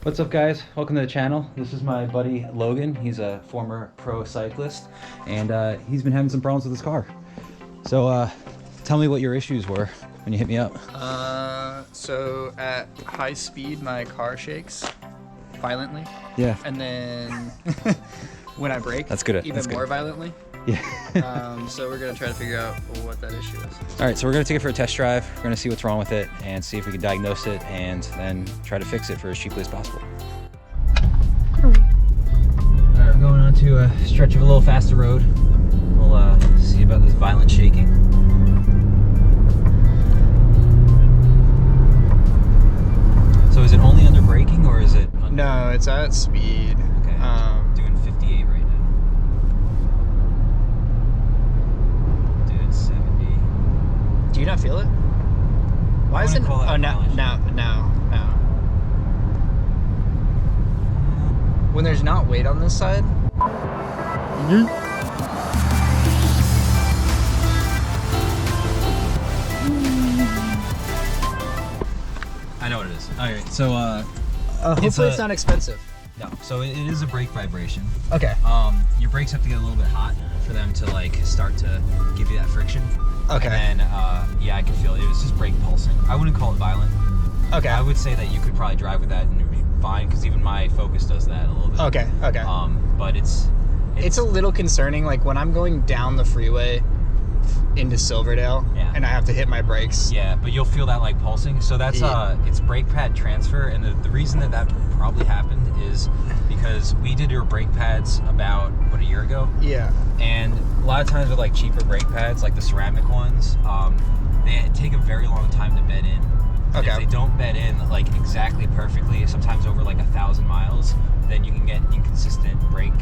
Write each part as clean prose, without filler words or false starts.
What's up, guys? Welcome to the channel. This is my buddy Logan. He's a former pro cyclist, and he's been having some problems with his car. So tell me what your issues were when you hit me up. So at high speed, my car shakes violently. Yeah. And then when I brake, That's good. even That's more good. violently. Yeah. So we're gonna try to figure out what that issue is. All right, so we're gonna take it for a test drive. We're gonna see what's wrong with it and see if we can diagnose it and then try to fix it for as cheaply as possible. All right, we're going on to a stretch of a little faster road. We'll see about this violent shaking. So is it only under braking or is it under... No, it's at speed. Okay, doing 58 right now. Doing 70. Do you not feel it? Why isn't? Oh, now. When there's not weight on this side. I know what it is. All right, so Hopefully it's not expensive. no. So it is a brake vibration. Okay. Your brakes have to get a little bit hot for them to like start to give you that friction. Okay. And then yeah, I can feel it. It was just brake pulsing. I wouldn't call it violent. Okay. I would say that you could probably drive with that and it'd be fine because even my Focus does that a little bit. Okay. Okay. But it's a little concerning. Like when I'm going down the freeway into Silverdale, Yeah. and I have to hit my brakes. Yeah, but you'll feel that like pulsing. So that's it's brake pad transfer, and the reason that probably happened is because we did your brake pads about a year ago. Yeah. And a lot of times with like cheaper brake pads, like the ceramic ones, they take a very long time to bed in. And Okay. if they don't bed in like exactly perfectly, sometimes over like 1,000 miles, then you can get inconsistent brake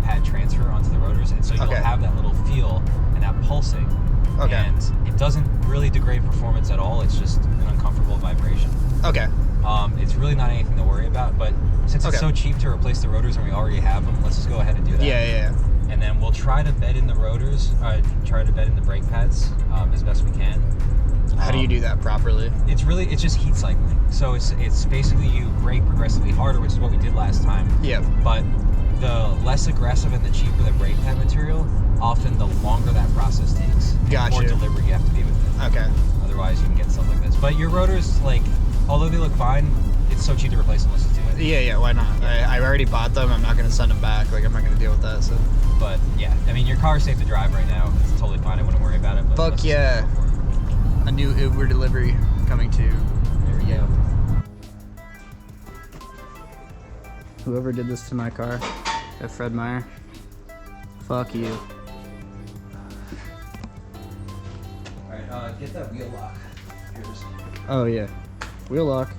pad transfer onto the rotors, and so you'll have that little feel and that pulsing. Okay. And it doesn't really degrade performance at all. It's just an uncomfortable vibration. Okay. It's really not anything to worry about, but since it's so cheap to replace the rotors and we already have them, let's just go ahead and do that. Yeah. And then we'll try to bed in the rotors, try to bed in the brake pads as best we can. How do you do that properly? It's just heat cycling. So it's basically you brake progressively harder, which is what we did last time. Yeah. But the less aggressive and the cheaper the brake pad material, often the longer that process takes. Gotcha. The more deliberate you have to be with it. Okay. Otherwise, you can get stuff like this. But your rotors, like, although they look fine, it's so cheap to replace them. Let's just do it. Yeah. Why not? I already bought them. I'm not gonna send them back. Like I'm not gonna deal with that. So. But yeah, I mean, your car's safe to drive right now. It's totally fine. I wouldn't worry about it. But Fuck let's just yeah. go for it. A new Uber delivery coming to. There we go. Whoever did this to my car, at Fred Meyer. Fuck you. All right, get that wheel lock. Here's. Oh yeah. Wheel lock.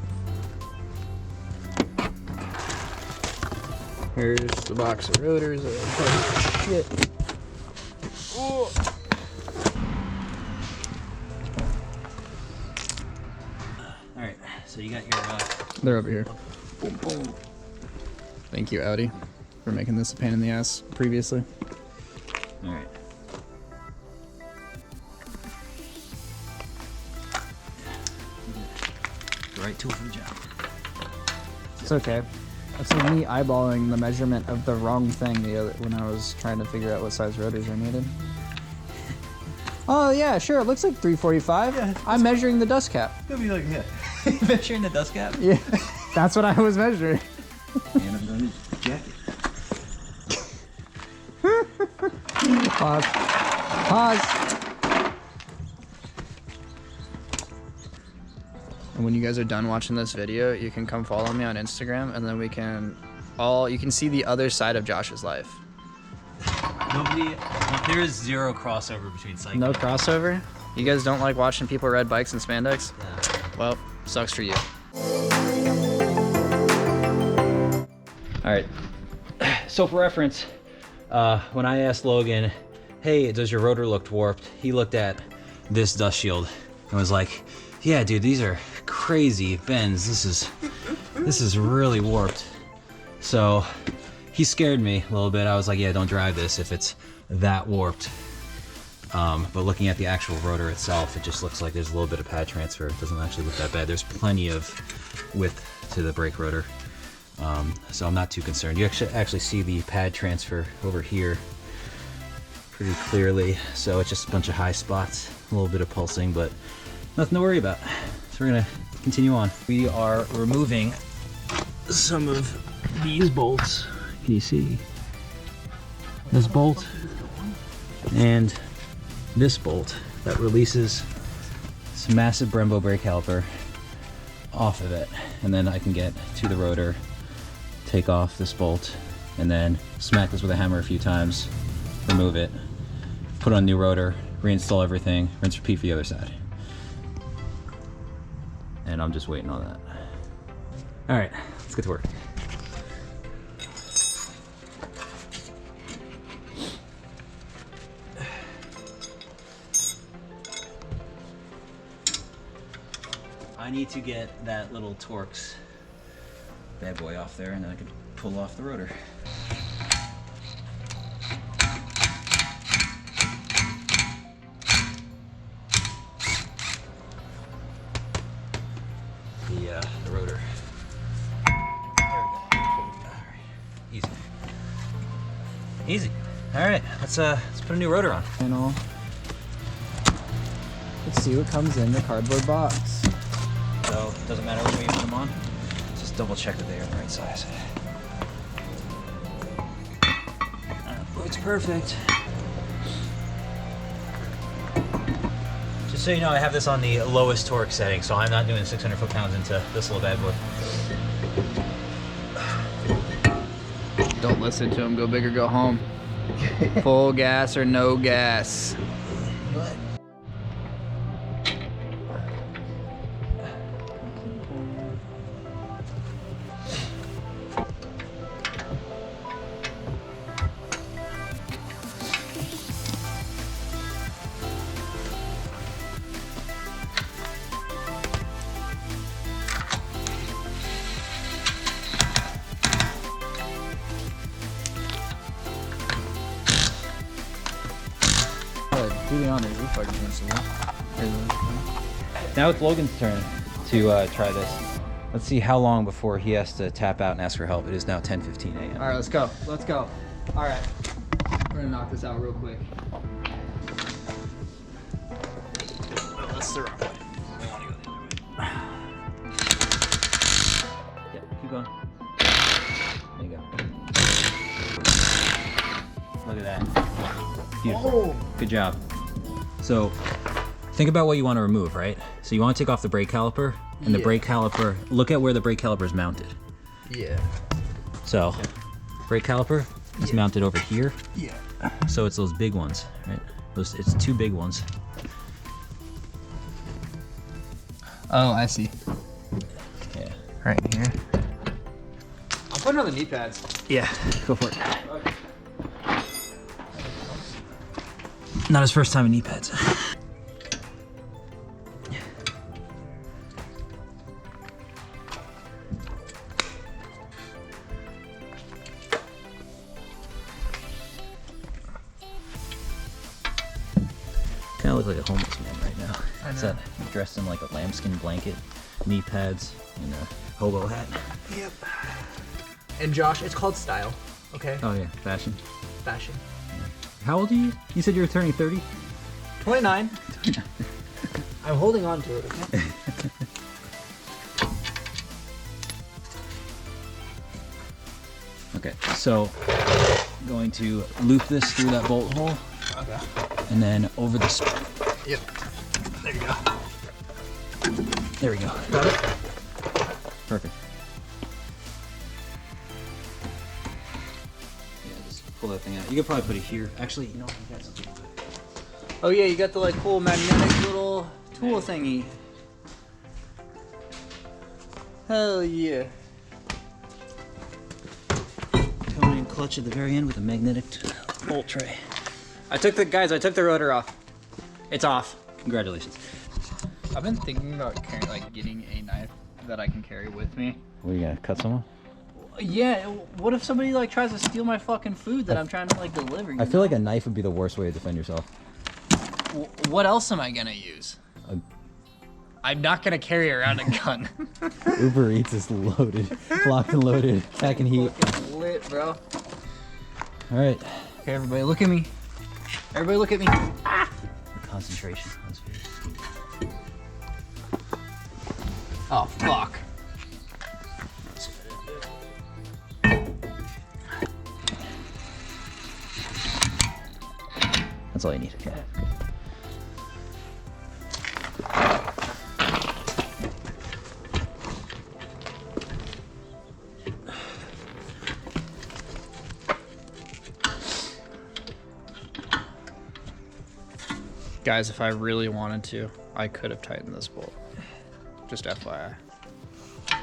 Here's the box of rotors. Shit. Oh. All right, so you got your. They're over here. Boom, boom. Thank you, Audi, for making this a pain in the ass previously. All right. The right tool for the job. It's okay. It's like me eyeballing the measurement of the wrong thing when I was trying to figure out what size rotors are needed. Oh yeah, sure. It looks like 345. Yeah, I'm measuring the dust cap. It'll be like, yeah. Measuring the dust cap? Yeah, that's what I was measuring. And I'm going to jacket. Pause. And when you guys are done watching this video, you can come follow me on Instagram, and then you can see the other side of Josh's life. There is zero crossover between cycling. No crossover? You guys don't like watching people ride bikes in spandex? Yeah. Well, sucks for you. All right. So for reference, when I asked Logan, hey, does your rotor look warped? He looked at this dust shield and was like, yeah, dude, these are crazy bends. This is really warped. So he scared me a little bit. I was like, yeah, don't drive this if it's that warped. But looking at the actual rotor itself, it just looks like there's a little bit of pad transfer. It doesn't actually look that bad. There's plenty of width to the brake rotor. So I'm not too concerned. You actually see the pad transfer over here pretty clearly. So it's just a bunch of high spots, a little bit of pulsing, but nothing to worry about. So we're gonna continue on. We are removing some of these bolts. Can you see? This bolt and this bolt that releases this massive Brembo brake caliper off of it. And then I can get to the rotor, take off this bolt, and then smack this with a hammer a few times, remove it, put on a new rotor, reinstall everything, rinse repeat for the other side. And I'm just waiting on that. All right, let's get to work. I need to get that little Torx bad boy off there, and then I can pull off the rotor. The rotor. There we go. All right. Easy. Easy. All right, let's put a new rotor on. And all. Let's see what comes in the cardboard box. So it doesn't matter when we put them on. Just double check that they are the right size. Looks perfect. Just so you know, I have this on the lowest torque setting, so I'm not doing 600 foot-pounds into this little bad boy. Don't listen to him. Go big or go home. Full gas or no gas. Do the honors. We're fucking invincible. Now it's Logan's turn to try this. Let's see how long before he has to tap out and ask for help. It is now 10:15 a.m. All right, let's go. Let's go. All right. We're gonna knock this out real quick. Oh, that's the wrong way. We want to go the other way. Yep, keep going. There you go. Look at that. Beautiful. Oh. Good job. So, think about what you want to remove, right? So you want to take off the brake caliper, and the brake caliper, look at where the brake caliper is mounted. Yeah. So, brake caliper is mounted over here. Yeah. So it's those big ones, right? It's two big ones. Oh, I see. Yeah. Right here. I'm putting on the knee pads. Yeah, go for it. Not his first time in knee pads. Kind of look like a homeless man right now. I know. Is that dressed in like a lambskin blanket, knee pads, and a hobo hat? Yep. And Josh, it's called style, okay? Oh yeah, fashion. Fashion. How old are you? You said you were turning 30? 29. I'm holding on to it, okay? Okay, so I'm going to loop this through that bolt hole. Okay. And then over the spring. Yep. There you go. There we go. Got it? Perfect. Yeah, just pull that thing out. You could probably put it here. Actually, you know, I got something. Oh yeah, you got the like cool magnetic little tool thingy. Hell yeah. Coming in clutch at the very end with a magnetic bolt tray. I took the rotor off. It's off. Congratulations. I've been thinking about getting a knife that I can carry with me. What, are you gonna cut someone? Yeah, what if somebody like tries to steal my fucking food that I'm trying to like deliver? I feel like a knife would be the worst way to defend yourself. What else am I gonna use? I'm not gonna carry around a gun. Uber Eats is loaded, locked and loaded, packing heat. Fucking lit, bro. All right. Okay, everybody, look at me. Everybody, look at me. Ah! Concentration. Let's figure. Oh fuck. That's all you need. Okay. Guys, if I really wanted to, I could have tightened this bolt. Just FYI. I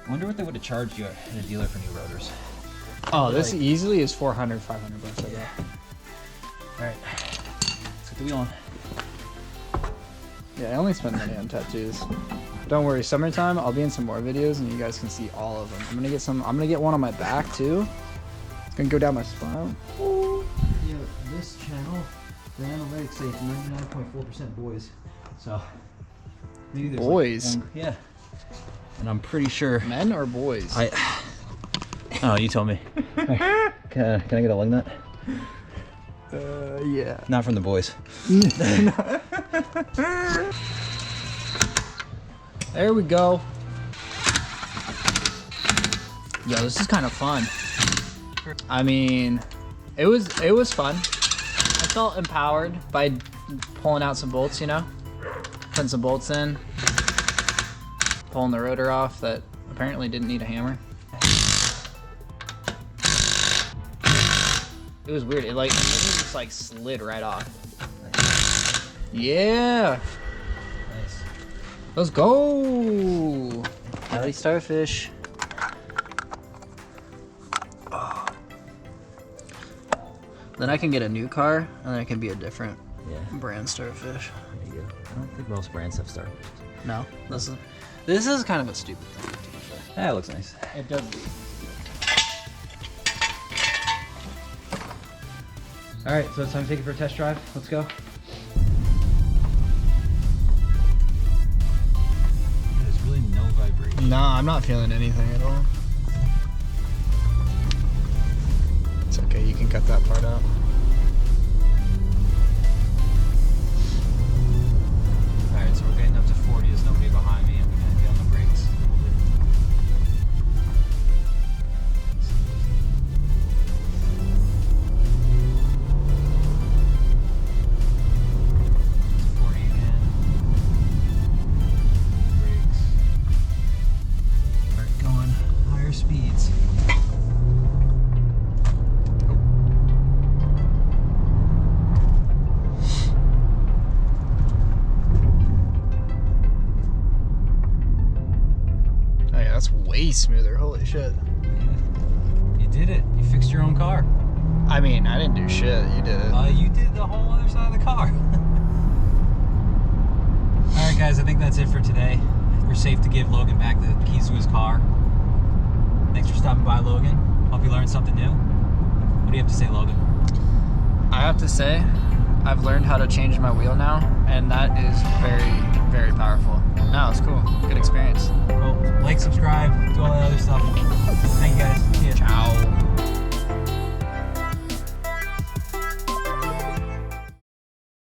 wonder what they would have charged you at a dealer for new rotors. Oh, this easily is 400, 500 bucks. I bet. All right. Let's get the wheel on. Yeah, I only spend money on tattoos. Don't worry, summertime, I'll be in some more videos and you guys can see all of them. I'm gonna get one on my back too. It's gonna go down my spine. Yeah, this channel, the analytics say it's 99.4% boys. So maybe there's boys. Like yeah. And I'm pretty sure Men or boys? Oh, you told me. Right. Can I get a lug nut? Yeah. Not from the boys. There we go. Yo, this is kind of fun. I mean, it was fun. I felt empowered by pulling out some bolts, you know? Putting some bolts in. Pulling the rotor off that apparently didn't need a hammer. It was weird. It just like slid right off. Yeah. Nice. Let's go. Audi Starfish. Then I can get a new car, and then it can be a different brand Starfish. There you go. I don't think most brands have starfish. No, this is kind of a stupid thing. That looks nice. It does. All right, so it's time to take it for a test drive. Let's go. There's really no vibration. No, I'm not feeling anything at all. It's okay, you can cut that part out. All right, so we're getting up to 40. There's nobody behind me, and we're gonna be on the brakes. Speeds. Oh yeah, that's way smoother. Holy shit. Yeah. You did it. You fixed your own car. I mean, I didn't do shit. You did it. You did the whole other side of the car. All right, guys. I think that's it for today. We're safe to give Logan back the keys to his car. Thanks for stopping by, Logan. Hope you learned something new. What do you have to say, Logan? I have to say, I've learned how to change my wheel now, and that is very, very powerful. No, it's cool. Good experience. Well, like, subscribe, do all that other stuff. Thank you, guys. See ya. Ciao.